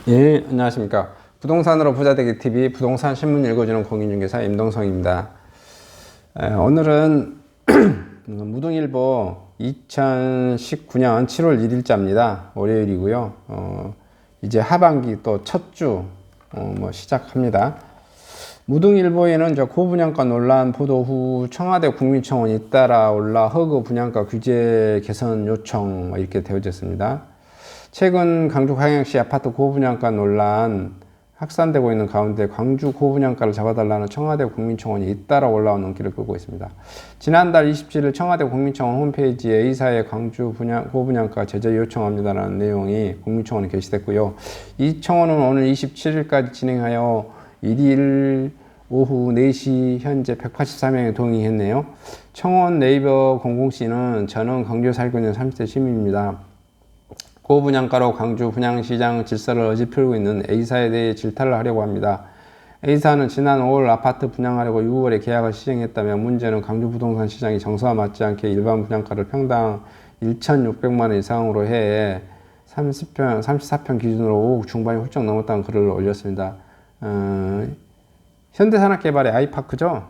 예, 안녕하십니까. 부동산으로 부자되기 TV 부동산 신문 읽어주는 공인중개사 임동성입니다. 오늘은 무등일보 2019년 7월 1일자입니다. 월요일이고요. 이제 하반기 또 첫 주 시작합니다. 무등일보에는 고분양가 논란 보도 후 청와대 국민청원이 잇따라 올라 허그 분양가 규제 개선 요청 이렇게 되어졌습니다. 최근 광주 광역시 아파트 고분양가 논란 확산되고 있는 가운데 광주 고분양가를 잡아달라는 청와대 국민청원이 잇따라 올라온 눈길을 끌고 있습니다. 지난달 27일 청와대 국민청원 홈페이지에 A사의 광주 고분양가 제재 요청합니다라는 내용이 국민청원에 게시됐고요. 이 청원은 오늘 27일까지 진행하여 1일 오후 4시 현재 184명이 동의했네요. 청원 네이버 공공씨는 저는 광주에 살고 있는 30대 시민입니다. 고분양가로 광주 분양시장 질서를 어지럽히고 있는 A사에 대해 질타를 하려고 합니다. A사는 지난 5월 아파트 분양하려고 6월에 계약을 시행했다며 문제는 광주 부동산 시장이 정서와 맞지 않게 일반 분양가를 평당 1,600만 원 이상으로 해 34평 기준으로 5억 중반이 훌쩍 넘었다는 글을 올렸습니다. 현대산업개발의 아이파크죠.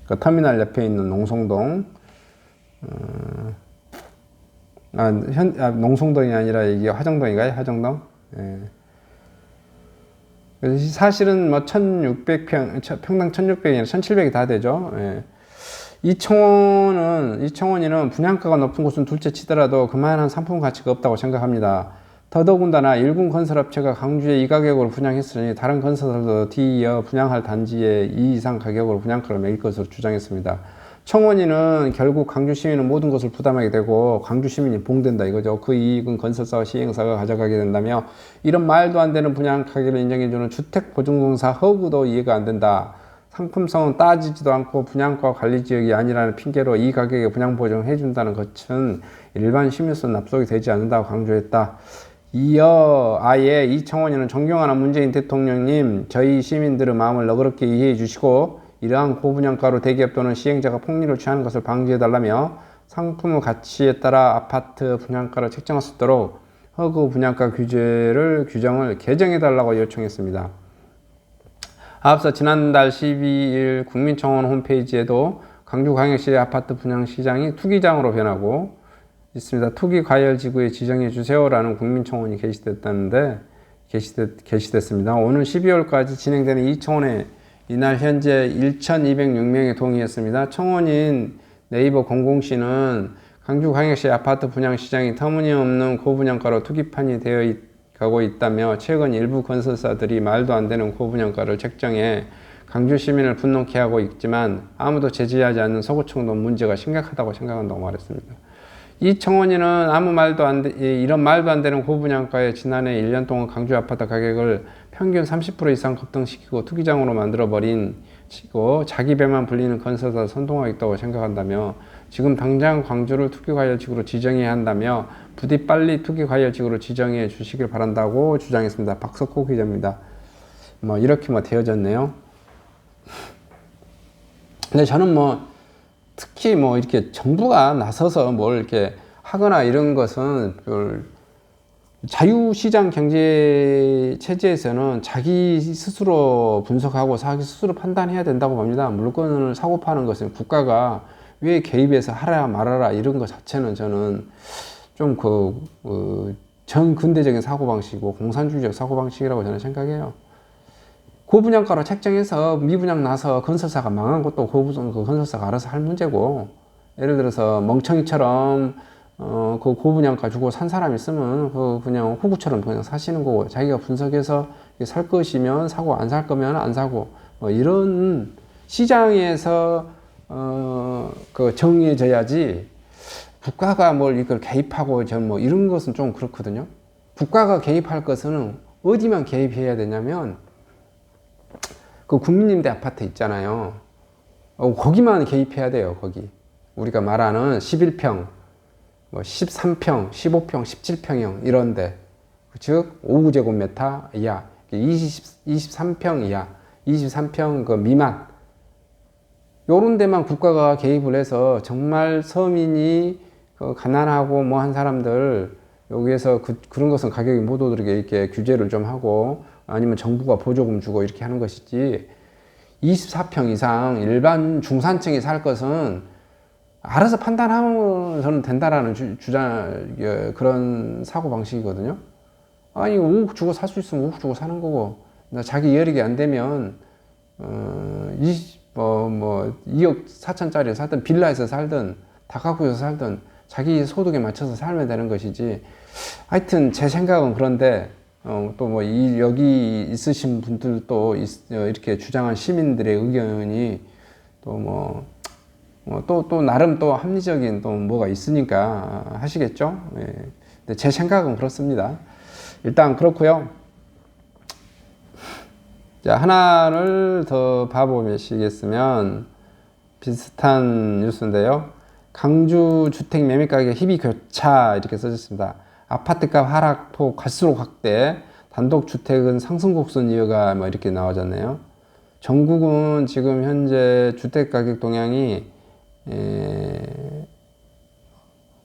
그 터미널 옆에 있는 농성동. 농성동이 아니라 이게 화정동인가요? 화정동? 예. 사실은 1600평, 평당 1600이나 1700이 다 되죠. 예. 이 청원인은 분양가가 높은 곳은 둘째 치더라도 그만한 상품 가치가 없다고 생각합니다. 더더군다나 일군 건설업체가 광주에 이 가격으로 분양했으니 다른 건설사들도 뒤이어 분양할 단지에 이 이상 가격으로 분양가를 매길 것으로 주장했습니다. 청원인은 결국 광주 시민은 모든 것을 부담하게 되고 광주 시민이 봉된다 이거죠. 그 이익은 건설사와 시행사가 가져가게 된다며 이런 말도 안 되는 분양 가격을 인정해주는 주택보증공사 허구도 이해가 안 된다. 상품성은 따지지도 않고 분양가 관리지역이 아니라는 핑계로 이 가격에 분양보증을 해준다는 것은 일반 시민으로서 납득이 되지 않는다고 강조했다. 이어 아예 이 청원인은 존경하는 문재인 대통령님, 저희 시민들의 마음을 너그럽게 이해해 주시고 이러한 고분양가로 대기업 또는 시행자가 폭리를 취하는 것을 방지해달라며 상품의 가치에 따라 아파트 분양가를 책정할 수 있도록 허그 분양가 규정을 개정해달라고 요청했습니다. 앞서 지난달 12일 국민청원 홈페이지에도 광주광역시 아파트 분양시장이 투기장으로 변하고 있습니다. 투기과열지구에 지정해주세요라는 국민청원이 게시됐습니다. 오늘 12월까지 진행되는 이 청원에 이날 현재 1,206명이 동의했습니다. 청원인 네이버 공공씨는 광주광역시 아파트 분양시장이 터무니없는 고분양가로 투기판이 되어 가고 있다며 최근 일부 건설사들이 말도 안 되는 고분양가를 책정해 광주 시민을 분노케 하고 있지만 아무도 제지하지 않는 서구청도 문제가 심각하다고 생각한다고 말했습니다. 이 청원인은 이런 말도 안 되는 고분양가에 지난해 1년 동안 광주 아파트 가격을 평균 30% 이상 급등시키고 투기장으로 만들어버린 자기 배만 불리는 건설사 선동하고 있다고 생각한다며 지금 당장 광주를 투기과열지구로 지정해야 한다며 부디 빨리 투기과열지구로 지정해 주시길 바란다고 주장했습니다. 박석호 기자입니다. 이렇게 되어졌네요. 근데 저는 특히 이렇게 정부가 나서서 뭘 이렇게 하거나 이런 것은 자유시장 경제 체제에서는 자기 스스로 분석하고 자기 스스로 판단해야 된다고 봅니다. 물건을 사고 파는 것은 국가가 왜 개입해서 하라 말아라 이런 것 자체는 저는 좀 전근대적인 사고방식이고 공산주의적 사고방식이라고 저는 생각해요. 고분양가로 책정해서 미분양 나서 건설사가 망한 것도 그 건설사가 알아서 할 문제고, 예를 들어서 멍청이처럼 그 고분양가 주고 산 사람 있으면 그냥 호구처럼 그냥 사시는 거고, 자기가 분석해서 살 것이면 사고 안 살 거면 안 사고 이런 시장에서 정해져야지 국가가 이걸 개입하고 이런 것은 좀 그렇거든요. 국가가 개입할 것은 어디만 개입해야 되냐면 그 국민임대 아파트 있잖아요. 거기만 개입해야 돼요. 거기 우리가 말하는 11평, 13평, 15평, 17평형 이런데, 즉 5제곱미터 이하, 23평 이하, 23평 미만 요런 데만 국가가 개입을 해서 정말 서민이 가난하고 한 사람들 여기에서 그런 것은 가격이 못 오르게 이렇게 규제를 좀 하고 아니면 정부가 보조금 주고 이렇게 하는 것이지 24평 이상 일반 중산층이 살 것은 알아서 판단하면서는 된다라는 주장 그런 사고 방식이거든요. 아니 5억 주고 살 수 있으면 5억 주고 사는 거고 자기 여력이 안 되면 2억 4천짜리 살든 빌라에서 살든 다가구에서 살든 자기 소득에 맞춰서 살면 되는 것이지. 하여튼 제 생각은 그런데 또 뭐 여기 있으신 분들도 이렇게 주장한 시민들의 의견이 또 또 나름 또 합리적인 또 뭐가 있으니까 하시겠죠. 예. 근데 제 생각은 그렇습니다. 일단 그렇고요. 자, 하나를 더 봐보시겠으면 비슷한 뉴스인데요. 강주 주택 매매 가격 희비 교차 이렇게 써졌습니다. 아파트값 하락폭 갈수록 확대, 단독 주택은 상승 곡선 이어가 뭐 이렇게 나와졌네요. 전국은 지금 현재 주택 가격 동향이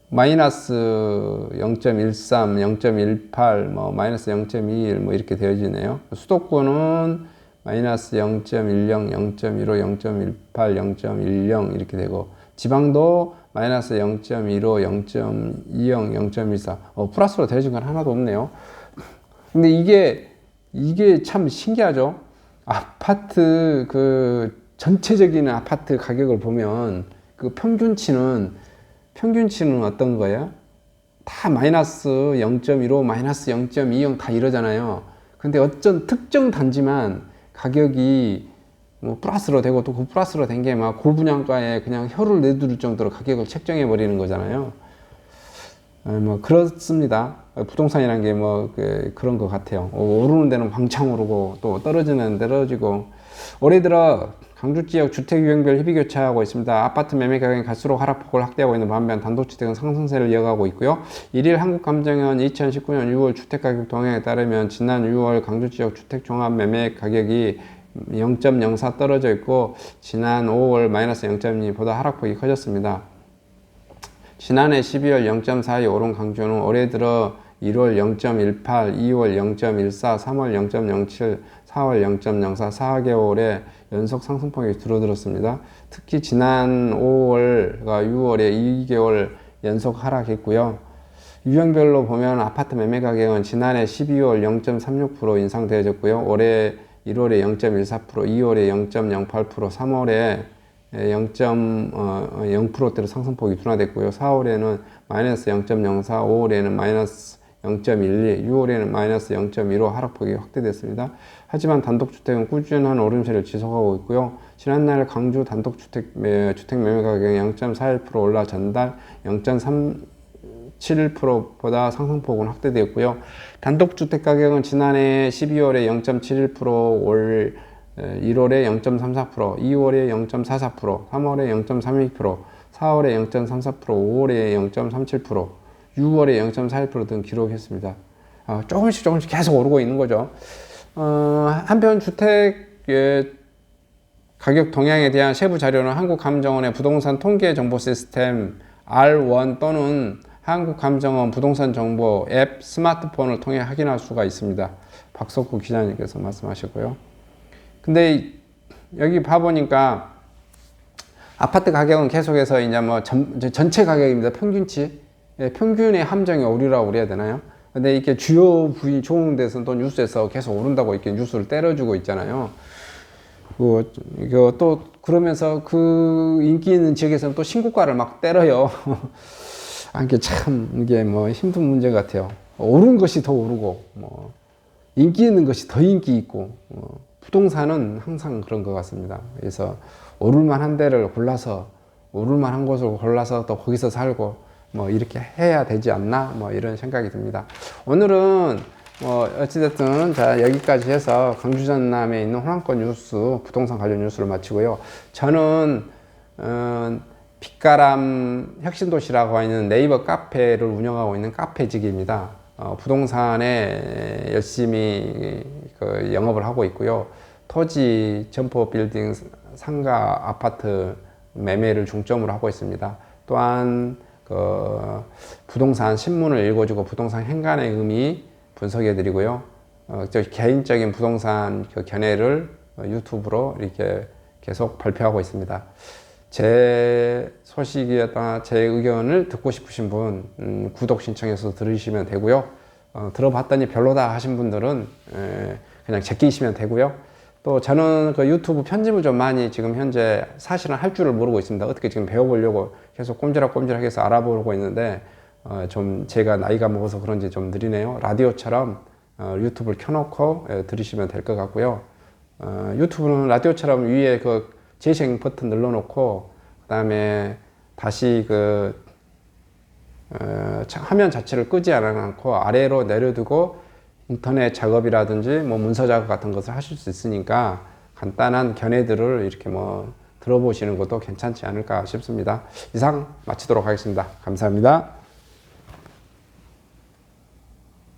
마이너스 0.13, 0.18, 뭐 마이너스 0.21 뭐 이렇게 되어지네요. 수도권은 마이너스 0.10, 0.15, 0.18, 0.10 이렇게 되고 지방도 마이너스 0.15, 0.20, 0.14 플러스로 되어진 건 하나도 없네요. 근데 이게 참 신기하죠. 아파트 전체적인 아파트 가격을 보면 그 평균치는 어떤 거예요? 다 마이너스 0.15, 마이너스 0.20 다 이러잖아요. 근데 어쩐 특정 단지만 가격이 뭐 플러스로 되고 또 그 플러스로 된 게 막 고분양가에 그냥 혀를 내두를 정도로 가격을 책정해 버리는 거잖아요. 뭐 그렇습니다. 부동산이라는 게 뭐 그런 것 같아요. 오르는 데는 왕창 오르고 또 떨어지는 데는 떨어지고. 올해 들어 강주 지역 주택 유형별 희비 교차하고 있습니다. 아파트 매매 가격이 갈수록 하락폭을 확대하고 있는 반면 단독주택은 상승세를 이어가고 있고요. 1일 한국감정원 2019년 6월 주택가격 동향에 따르면 지난 6월 강주 지역 주택 종합 매매 가격이 0.04 떨어져 있고 지난 5월 마이너스 0.2보다 하락폭이 커졌습니다. 지난해 12월 0.42 오른 강주는 올해 들어 1월 0.18, 2월 0.14, 3월 0.07, 4월 0.04, 4개월에 연속 상승폭이 줄어들었습니다. 특히 지난 5월과 6월에 2개월 연속 하락했고요. 유형별로 보면 아파트 매매 가격은 지난해 12월 0.36% 인상되어졌고요. 올해 1월에 0.14%, 2월에 0.08%, 3월에 0.0%대로 상승폭이 둔화됐고요. 4월에는 마이너스 0.04, 5월에는 마이너스 0.12, 6월에는 마이너스 0.15 하락폭이 확대됐습니다. 하지만 단독주택은 꾸준한 오름세를 지속하고 있고요. 지난날 강주 단독주택 매매 가격이 0.41% 올라 전달 0.37%보다 상승폭은 확대되었고요. 단독주택 가격은 지난해 12월에 0.71%, 올 1월에 0.34%, 2월에 0.44%, 3월에 0.32%, 4월에 0.34%, 5월에 0.37%, 6월에 0.41% 등 기록했습니다. 조금씩 계속 오르고 있는 거죠. 한편 주택 가격 동향에 대한 세부 자료는 한국감정원의 부동산 통계 정보 시스템 R1 또는 한국감정원 부동산 정보 앱 스마트폰을 통해 확인할 수가 있습니다. 박석구 기자님께서 말씀하셨고요. 근데 여기 봐보니까 아파트 가격은 계속해서 이제 뭐 전체 가격입니다. 평균치. 평균의 함정이 오르라고 그래야 되나요? 근데 이렇게 주요 부위 좋은 데서 또 뉴스에서 계속 오른다고 이렇게 뉴스를 때려주고 있잖아요. 이거 또 그러면서 그 인기 있는 지역에서는 또 신고가를 막 때려요. 이게 뭐 힘든 문제 같아요. 오른 것이 더 오르고, 뭐 인기 있는 것이 더 인기 있고, 부동산은 항상 그런 것 같습니다. 그래서 오를만한 데를 골라서, 오를만한 곳을 골라서 또 거기서 살고, 뭐 이렇게 해야 되지 않나, 뭐 이런 생각이 듭니다. 오늘은 뭐 어찌됐든 자 여기까지 해서 강주 전남에 있는 호남권 뉴스, 부동산 관련 뉴스를 마치고요. 저는 빛가람 혁신도시라고 하는 네이버 카페를 운영하고 있는 카페직입니다. 부동산에 열심히 영업을 하고 있고요. 토지, 점포 빌딩, 상가, 아파트 매매를 중점으로 하고 있습니다. 또한 그 부동산 신문을 읽어주고 부동산 행간의 의미 분석해 드리고요. 저 개인적인 부동산 그 견해를 유튜브로 이렇게 계속 발표하고 있습니다. 제 소식이었다 제 의견을 듣고 싶으신 분 구독 신청해서 들으시면 되고요. 들어봤더니 별로다 하신 분들은 그냥 제끼시면 되고요. 또 저는 그 유튜브 편집을 좀 많이 지금 현재 사실은 할 줄을 모르고 있습니다. 어떻게 지금 배워보려고 계속 꼼지락꼼지락 해서 알아보고 있는데 좀 제가 나이가 먹어서 그런지 좀 느리네요. 라디오처럼 유튜브를 켜놓고 들으시면 될 것 같고요. 유튜브는 라디오처럼 위에 그 재생 버튼 눌러놓고 그 다음에 다시 그 화면 자체를 끄지 않고 아래로 내려두고 인터넷 작업이라든지 뭐 문서 작업 같은 것을 하실 수 있으니까 간단한 견해들을 이렇게 뭐 들어보시는 것도 괜찮지 않을까 싶습니다. 이상 마치도록 하겠습니다. 감사합니다.